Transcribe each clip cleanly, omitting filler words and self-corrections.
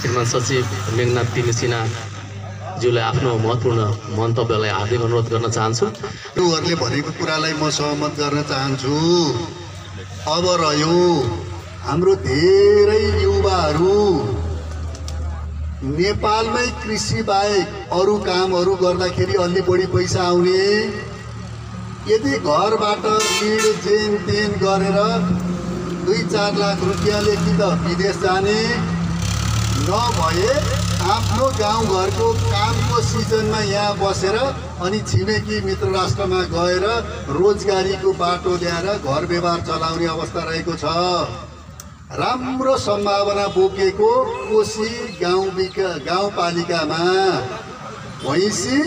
श्रीमान सचिव मेघनाथ तिमी सिन्हाज्यूलाई आफ्नो महत्त्वपूर्ण मन्तव्यलाई हार्दिक अनुरोध गर्न चाहन्छु। उहाँहरूले भनेको कुरालाई म सहमत गर्न चाहन्छु। अब रह्यो हाम्रो धेरै युवाहरू नेपालमै कृषि बाहेक अरू कामहरू गर्दाखेरि अलि बढी पैसा आउने, यदि घरबाट ऋण जेन तेन गरेर 2-4 लाख रुपियाँले कि त विदेश जाने नभए आफ्नो गाउँघरको कामको सिजनमा यहाँ बसेर अनि छिमेकी मित्र राष्ट्रमा गएर रोजगारीको बाटो ल्याएर घर व्यवहार चलाउने अवस्था रहेको छ। राम्रो सम्भावना बोकेको कोशी गाउँपालिकामा भैँसी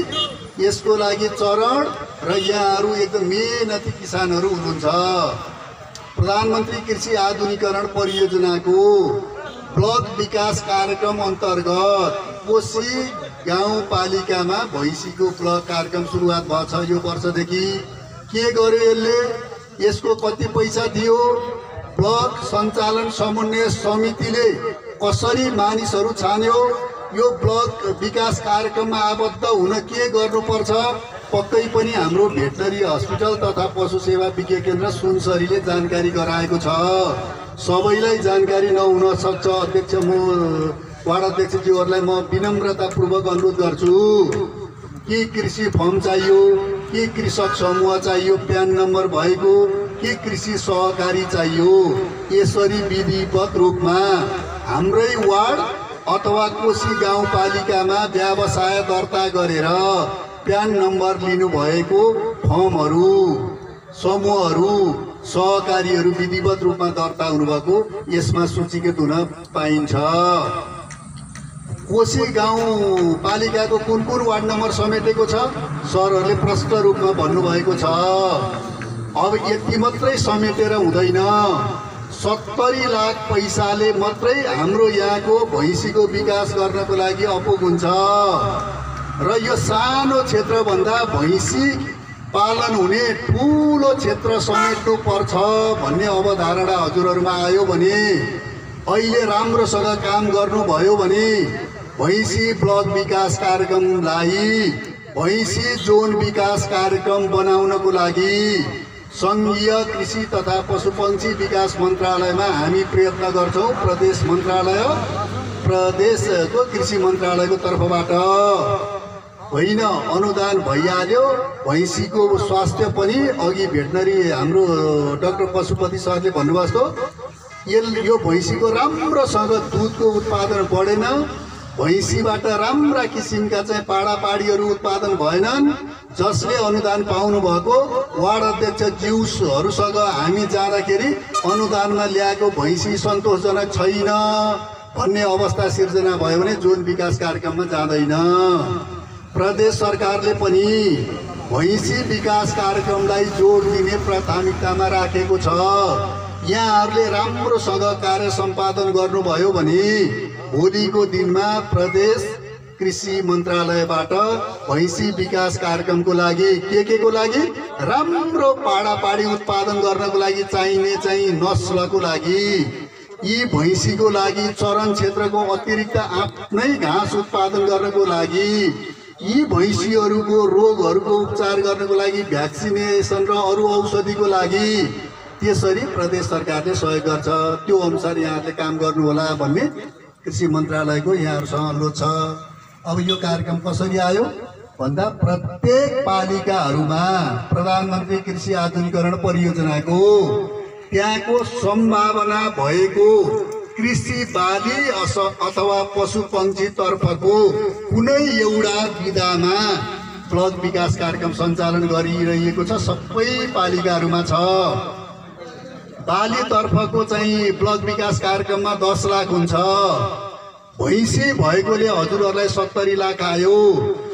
यसको लागि चरण र यहाँहरू एकदम मेहनती किसानहरू हुनुहुन्छ। प्रधानमन्त्री कृषि आधुनिकीकरण परियोजनाको ब्लक विकास कार्यक्रम अन्तर्गत कोशी गाउँपालिकामा भैँसीको ब्लक कार्यक्रम सुरुवात भएको छ। यो वर्षदेखि के गर्यो यसले, यसको कति पैसा दियो, ब्लक सञ्चालन समन्वय समितिले कसरी मानिसहरू छान्यो, यो ब्लक विकास कार्यक्रममा आबद्ध हुन के गर्नुपर्छ, पक्कै पनि हाम्रो भेटनरी हस्पिटल तथा पशु सेवा विज्ञ केन्द्र सुनसरीले जानकारी गराएको छ। सबैलाई जानकारी नहुन सक्छ। अध्यक्ष वार्ड अध्यक्षज्यूहरूलाई म विनम्रतापूर्वक अनुरोध गर्छु कि कृषि फर्म चाहियो, कि कृषक समूह चाहियो प्यान नम्बर भएको, कि कृषि सहकारी चाहियो, यसरी विधिवत रूपमा हाम्रै वार्ड अथवा कोशी गाउँपालिकामा व्यवसाय दर्ता गरेर प्यान नम्बर लिनुभएको फर्महरू, समूहहरू, सहकारीहरू विधिवत रूपमा दर्ता हुनुभएको यसमा सूचीकृत हुन पाइन्छ। कोशी गाउँपालिकाको कुन कुन वार्ड नम्बर समेटेको छ सरहरूले प्रष्ट रूपमा भन्नुभएको छ। अब यति मात्रै समेटेर हुँदैन, 70 लाख पैसाले मात्रै हाम्रो यहाँको भैँसीको विकास गर्नको लागि अपुग हुन्छ र यो सानो क्षेत्रभन्दा भैँसी पालन हुने ठुलो क्षेत्र समेट्नु पर्छ भन्ने अवधारणा हजुरहरूमा आयो भने, अहिले राम्रोसँग काम गर्नुभयो भने भैँसी ब्लक विकास कार्यक्रमलाई भैँसी जोन विकास कार्यक्रम बनाउनको लागि सङ्घीय कृषि तथा पशुपक्षी विकास मन्त्रालयमा हामी प्रयत्न गर्छौँ। प्रदेश मन्त्रालय, प्रदेशको कृषि मन्त्रालयको तर्फबाट होइन अनुदान भइहाल्यो। भैँसीको स्वास्थ्य पनि अघि भेटनरी हाम्रो डाक्टर पशुपति सरले भन्नुभयो जस्तो यो भैँसीको राम्रोसँग दुधको उत्पादन बढेन, भैँसीबाट राम्रा किसिमका चाहिँ पाडापाडीहरू उत्पादन भएनन्। जसले अनुदान पाउनुभएको वार्ड अध्यक्ष ज्यूसहरूसँग हामी जाँदाखेरि अनुदानमा ल्याएको भैँसी सन्तोषजनक छैन भन्ने अवस्था सिर्जना भयो भने जोन विकास कार्यक्रममा जाँदैन। प्रदेश सरकारले पनि भैँसी विकास कार्यक्रमलाई जोड दिने प्राथमिकतामा राखेको छ। यहाँहरूले राम्रोसँग कार्य सम्पादन गर्नुभयो भने भोलिको दिनमा प्रदेश कृषि मन्त्रालयबाट भैँसी विकास कार्यक्रमको लागि के को लागि राम्रो पाडापाडी उत्पादन गर्नको लागि चाहिने चाहिँ नस्लको लागि, यी भैँसीको लागि चरण क्षेत्रको अतिरिक्त आफ्नै घाँस उत्पादन गर्नको लागि, यी भैँसीहरूको रोगहरूको उपचार गर्नको लागि भ्याक्सिनेसन र अरू औषधिको लागि त्यसरी प्रदेश सरकारले सहयोग गर्छ। त्यो अनुसार यहाँहरूले काम गर्नुहोला भन्ने कृषि मन्त्रालयको यहाँहरूसँग अनुरोध छ। अब यो कार्यक्रम कसरी आयो भन्दा प्रत्येक पालिकाहरूमा प्रधानमन्त्री कृषि आधुनिकीकरण परियोजनाको त्यहाँको सम्भावना भएको कृषि बाली अथवा पशुपक्षी तर्फको कुनै एउटा विधामा ब्लक विकास कार्यक्रम सञ्चालन गरिरहेको छ। सबै पालिकाहरूमा छ। बाली तर्फको चाहिँ ब्लक विकास कार्यक्रममा 10 लाख हुन्छ। भैँसी भएकोले हजुरहरूलाई 70 लाख आयो।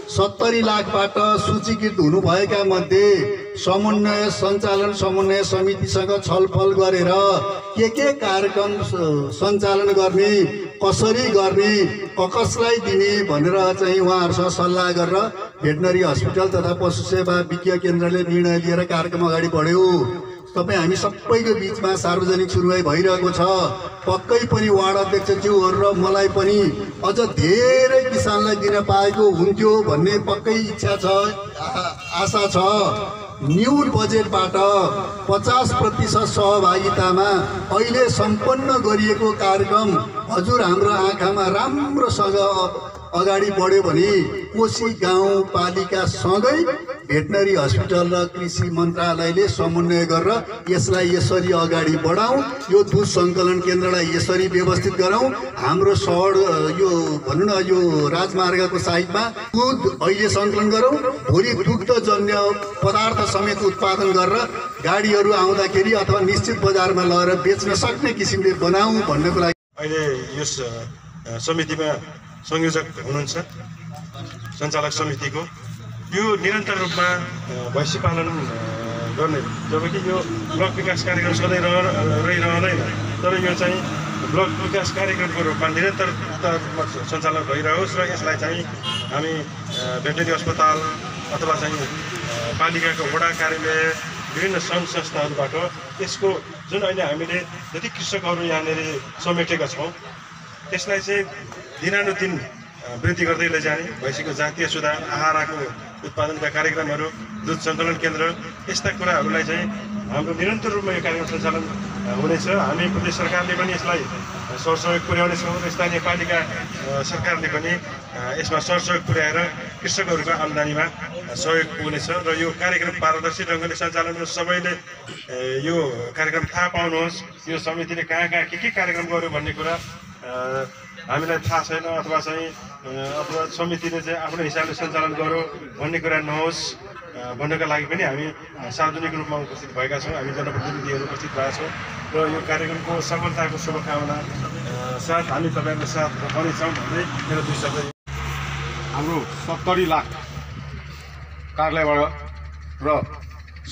70 लाखबाट सूचीकृत हुनुभएका मध्ये समन्वय सञ्चालन समन्वय समितिसँग छलफल गरेर के कार्यक्रम सञ्चालन गर्ने, कसरी गर्ने, कसलाई दिने भनेर चाहिँ उहाँहरूसँग सल्लाह गरेर भेटनरी हस्पिटल तथा पशु सेवा विज्ञ केन्द्रले निर्णय लिएर कार्यक्रम अगाडि बढ्यो। तपाईँ हामी सबैको बिचमा सार्वजनिक सुनवाई भइरहेको छ। पक्कै पनि वार्ड अध्यक्षज्यूहरू र मलाई पनि अझ धेरै किसानलाई दिन पाएको हुन्थ्यो भन्ने पक्कै इच्छा छ, आशा छ। न्यून बजेटबाट 50% सहभागितामा अहिले सम्पन्न गरिएको कार्यक्रम हजुर हाम्रो आँखामा राम्रोसँग अगाडि बढ्यो भने कोशी गाउँपालिकासँगै भेटनरी हस्पिटल र कृषि मन्त्रालयले समन्वय गरेर यसलाई यसरी अगाडि बढाउँ, यो दुध सङ्कलन केन्द्रलाई यसरी व्यवस्थित गरौँ। हाम्रो सहर यो भनौँ न यो राजमार्गको साइडमा दुध अहिले सङ्कलन गरौँ, भोलि दुग्धजन्य पदार्थ समेत उत्पादन गरेर गाडीहरू आउँदाखेरि अथवा निश्चित बजारमा लगेर बेच्न सक्ने किसिमले बनाऊँ भन्नको लागि अहिले यस समितिमा संयोजक हुनुहुन्छ सञ्चालक समितिको। यो निरन्तर रूपमा भैँसी पालन गर्ने, जबकि यो ब्लक विकास कार्यक्रम सधैँ रहिरहँदैन, तर यो चाहिँ ब्लक विकास कार्यक्रमको रूपमा निरन्तरता सञ्चालन भइरहोस् र यसलाई चाहिँ हामी भेटनरी अस्पताल अथवा चाहिँ पालिकाको वडा कार्यालय विभिन्न सङ्घ संस्थाहरूबाट यसको जुन अहिले हामीले जति कृषकहरू यहाँनिर समेटेका छौँ त्यसलाई चाहिँ दिनानुदिन वृद्धि गर्दै लैजाने, भैँसीको जातीय सुधार, आहाराको उत्पादनका कार्यक्रमहरू, दुध सङ्कलन केन्द्र, यस्ता कुराहरूलाई चाहिँ हाम्रो निरन्तर रूपमा यो कार्यक्रम सञ्चालन हुनेछ। हामी प्रदेश सरकारले पनि यसलाई सरसहयोग पुर्याउनेछौँ र स्थानीय पालिका सरकारले पनि यसमा सरसहयोग पुर्याएर कृषकहरूको आम्दानीमा सहयोग पुग्नेछ र यो कार्यक्रम पारदर्शी ढङ्गले सञ्चालन होस्। सबैले यो कार्यक्रम थाहा पाउनुहोस्, यो समितिले कहाँ कहाँ के कार्यक्रम गर्यो भन्ने कुरा हामीलाई थाहा छैन, अथवा समितिले चाहिँ आफ्नो हिसाबले सञ्चालन गर्यो भन्ने कुरा नहोस् भन्नका लागि पनि हामी सार्वजनिक रूपमा उपस्थित भएका छौँ। हामी जनप्रतिनिधिहरू उपस्थित भएका छौँ र यो कार्यक्रमको सफलताको शुभकामना साथ हामी तपाईँहरूको साथ रहनेछौँ भन्दै मेरो 2 शब्द। हाम्रो 70 लाख कार्यालयबाट र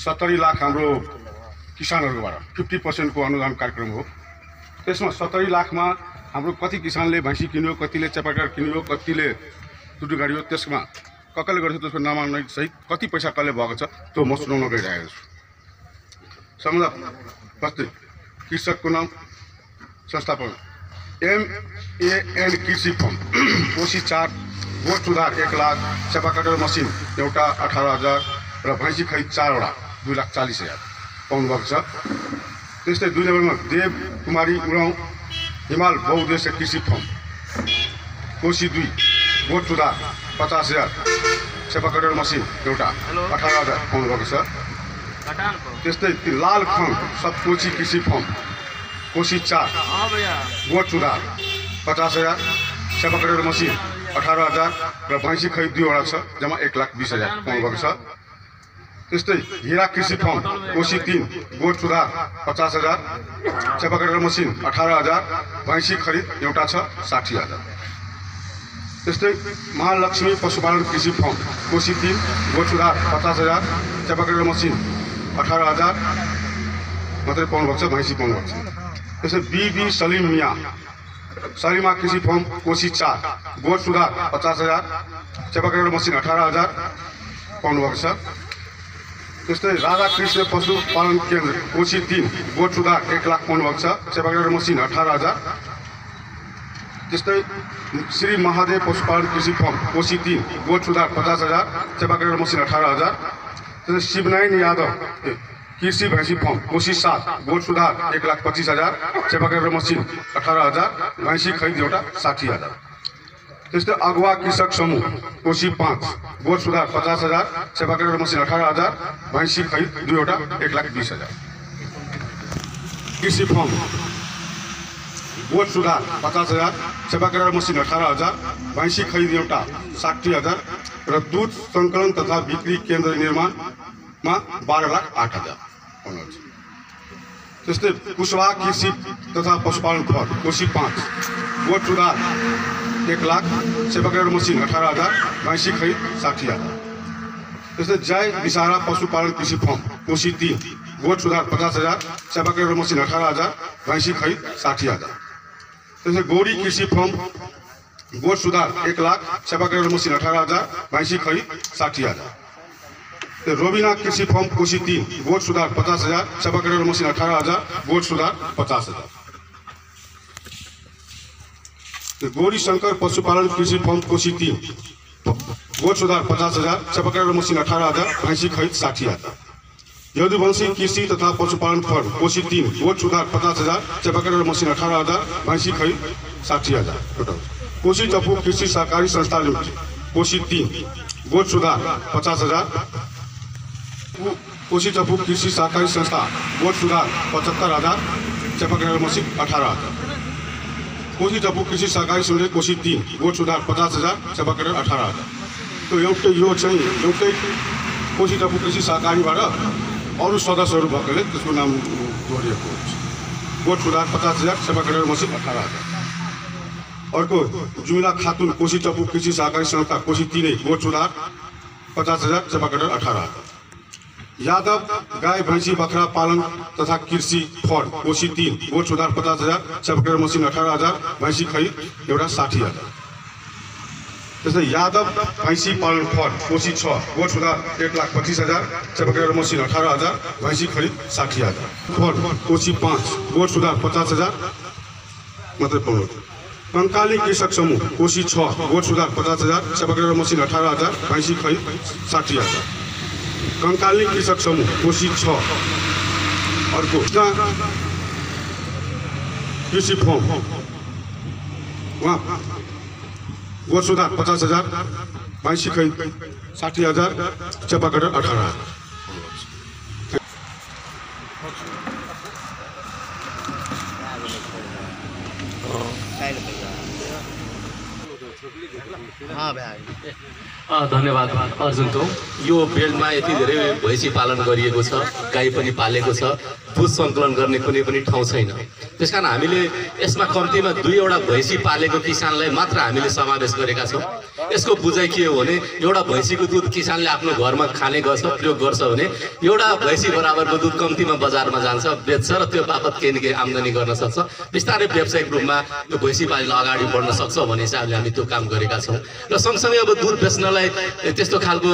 70 लाख हाम्रो किसानहरूबाट 50% को अनुदान कार्यक्रम हो। त्यसमा 70 लाखमा हाम्रो कति किसानले भैँसी किन्यो, कतिले चपाटर किन्यो, कतिले टुटु गाडियो, त्यसमा कसले गर्छ त्यसको नामाङ्कन सहित कति पैसा कसले भएको छ त्यो म सुनाउन गइरहेको छु। सम्झ प्रत्येक कृषकको नाम, संस्थापन MAN कृषि फर्म, कोशी 4, गोठ सुधार 1 लाख, चपाकटर मसिन एउटा 18,000 र भैँसी खै 4 वटा 2,40,000 पाउनुभएको छ। त्यस्तै 2 नम्बरमा देव कुमारी उराउँ हिमाल बहुउद्देश्य कृषि फर्म, कोशी 2, गोठ सुधार 50,000, चपाकटर मसिन एउटा 18,000 पाउनुभएको छ। त्यस्तै लाल खङ सप्तकोशी कृषि फर्म, कोशी 4, गोठ सुधार 50,000, चपाकटर मसिन 18,000 र भैँसी खै 2 वटा छ, जम्मा 1,20,000 पाउनुभएको छ। त्यस्तै हिरा कृषि फर्म, कोशी 3, गोठ सुधार 50,000, चपाकटर मसिन 18,000, भैँसी खरिद एउटा छ 60,000। त्यस्तै महालक्ष्मी पशुपालन कृषि फर्म, कोशी 3, गोठ सुधार 50,000, चपाकटर मसिन 18,000 मात्रै पाउनुभएको छ, भैँसी पाउनुभएको छ। त्यस्तै BB सलिम मिया सलिमा कृषि फर्म, कोशी 4, गोठ सुधार 50,000, चपाकटर मसिन 18,000 पाउनुभएको छ। त्यस्तै राधा कृष्ण पशुपालन केन्द्र, कोशी 3, गोठ सुधार 1 लाख पाउनुभएको छ, चपाकटर मसिन 18,000। त्यस्तै श्री महादेव पशुपालन कृषि फर्म, कोशी 3, गोठ सुधार 50,000, चपाकटर मसिन 18,000। त्यस्तै शिवनारायण यादव कृषि भैँसी फर्म, कोशी 7, गोठ सुधार 1,25,000, चपाकटर मसिन 18,000, भैँसी खरिद एउटा 60,000। त्यस्तै अगुवा कृषक समूह, कोशी 5, गोठ सुधार 50,000, चपाकटर मसिन 18,000, भैँसी खरिद 2 वटा 1,20,000। कृषि फर्म, गोठ सुधार 50,000, चपाकटर मसिन 18,000, भैँसी खरिद एउटा 60,000 र दूध सङ्कलन तथा बिक्री केन्द्र निर्माणमा 12,08,000 पाउनुहुन्छ। त्यस्तै कुशवाहा कृषि तथा पशुपालन फर्म, कोशी 5, गोठ सुधार 1 लाख, चपाकटर मसिन 18,000, भैँसी खरिद 60,000। त्यस्तै जय विसारा पशुपालन कृषि फर्म, कोशी 3, गोठ सुधार 50,000, चपाकटर मसिन 18,000, भैँसी खरिद 60,000। त्यस्तै गौरी कृषि फर्म, गोठ सुधार 1 लाख, चपाकटर मसिन 18,000, भैँसी खरिद 60,000। रोबिना कृषि फर्म कोशी 3 बोट सुधार 50,000, चापा कटर मशीन 18,000, बोट सुधार 50,000। गौरी शंकर पशुपालन कृषि फर्म कोशी 3 बोट सुधार 50,000, चापा कटर मशीन 18,000, भैंसी खरीद 60,000। यदुवंशी कृषि तथा पशुपालन फर्म कोशी 3 बोट सुधार 50,000, चापा कटर मशीन 18,000, भैंसी खरीद 60,000 टोटल। कोशी टपू कृषि सहकारी संस्था लिमिटेड कोशी 3 बोट सुधार 50,000, कोशी टपू कृषि सहकारी संस्था बोट सुधार 75,000, चापा कटर मशीन 18,000। कोशी टपू कृषि सहकारी समिति कोशी 3 बोट सुधार 50,000, चापा कटर 18,000। तो एउटै कोशी टपू कृषि सहकारीबाट अरू सदस्यहरू भएकोले त्यसको नाम जोडिएको हुन्छ। बोट सुधार 50,000, चापा कटर मशीन 18,000। अर्को जुमिला खातुन कोशी टपू कृषि सहकारी संस्था कोशी 3 बोट सुधार 50,000, चापा कटर 18,000। यादव गाय भैंसी बकरा पालन तथा कृषि फर्म कोशी 3 बोट सुधार 50,000, चापा कटर मशीन 18,000, भैंसी खरीद एउटा 60,000। त्यस्तै यादव भैंसी पालन फर्म कोशी 6 बोट सुधार 1,25,000, चापा कटर मशीन 18,000, भैंसी खरीद 60,000। फर्म कोशी 5 बोट सुधार 50,000 मात्रै पाउनु। कंकाली कृषक समूह कोशी 6 बोट सुधार 50,000, चापा कटर मशीन 18,000, भैंसी खरीद 60,000। कंकाली कृषक समूह कोशी 6 अर्को कृषि फर्म वहाँ बोट सुधार 50,000, भैंसी खरीद 60,000, चापा कटर 18,000। धन्यवाद अर्जुनको। यो बेल्टमा यति धेरै भैँसी पालन गरिएको छ, गाई पनि पालेको छ, दुध सङ्कलन गर्ने कुनै पनि ठाउँ छैन। त्यसकारण हामीले यसमा कम्तीमा 2वटा भैँसी पालेको किसानलाई मात्र हामीले समावेश गरेका छौँ। यसको बुझाइ के हो भने एउटा भैँसीको दुध किसानले आफ्नो घरमा खाने गर्छ, प्रयोग गर्छ भने एउटा भैँसी बराबरको दुध कम्तीमा बजारमा जान्छ, बेच्छ र त्यो बापत केही न केही आम्दानी गर्न सक्छ। बिस्तारै व्यावसायिक रूपमा यो भैँसी पालन अगाडि बढ्न सक्छ भन्ने हिसाबले हामी त्यो काम गरेका छौँ। र सँगसँगै अब दुध बेच्नलाई त्यस्तो खालको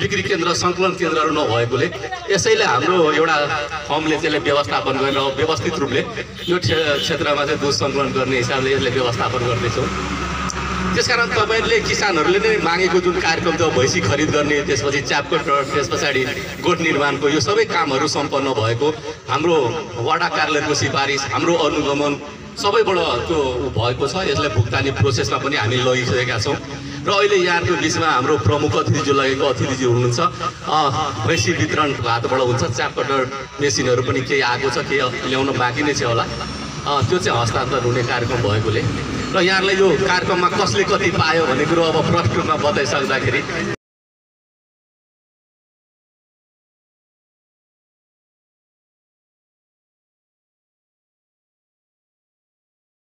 बिक्री केन्द्र सङ्कलन केन्द्रहरू नभएकोले यसैले हाम्रो एउटा फर्मले त्यसलाई व्यवस्थापन गरेर व्यवस्थित रूपले यो क्षेत्रमा चाहिँ दुध सङ्कलन गर्ने हिसाबले यसले व्यवस्थापन गर्दैछौँ। त्यसकारण तपाईँहरूले किसानहरूले नै मागेको जुन कार्यक्रम थियो भैँसी खरिद गर्ने, त्यसपछि च्यापकटर, त्यस पछाडि गोठ निर्माणको यो सबै कामहरू सम्पन्न भएको हाम्रो वडा कार्यालयको सिफारिस, हाम्रो अनुगमन सबैबाट त्यो भएको छ। यसलाई भुक्तानी प्रोसेसमा पनि हामी लगिसकेका छौँ। र अहिले यहाँको बिचमा हाम्रो प्रमुख अतिथि लगेको अतिथि हुनुहुन्छ, भैँसी वितरण हातबाट हुन्छ, च्यापकटर मेसिनहरू पनि केही आएको छ, केही ल्याउन बाँकी नै छ होला। त्यो चाहिँ हस्तान्तरण हुने कार्यक्रम भएकोले र यहाँलाई यो कार्यक्रममा कसले कति पायो भन्ने कुरो अब प्रष्ट रूपमा बताइसक्दाखेरि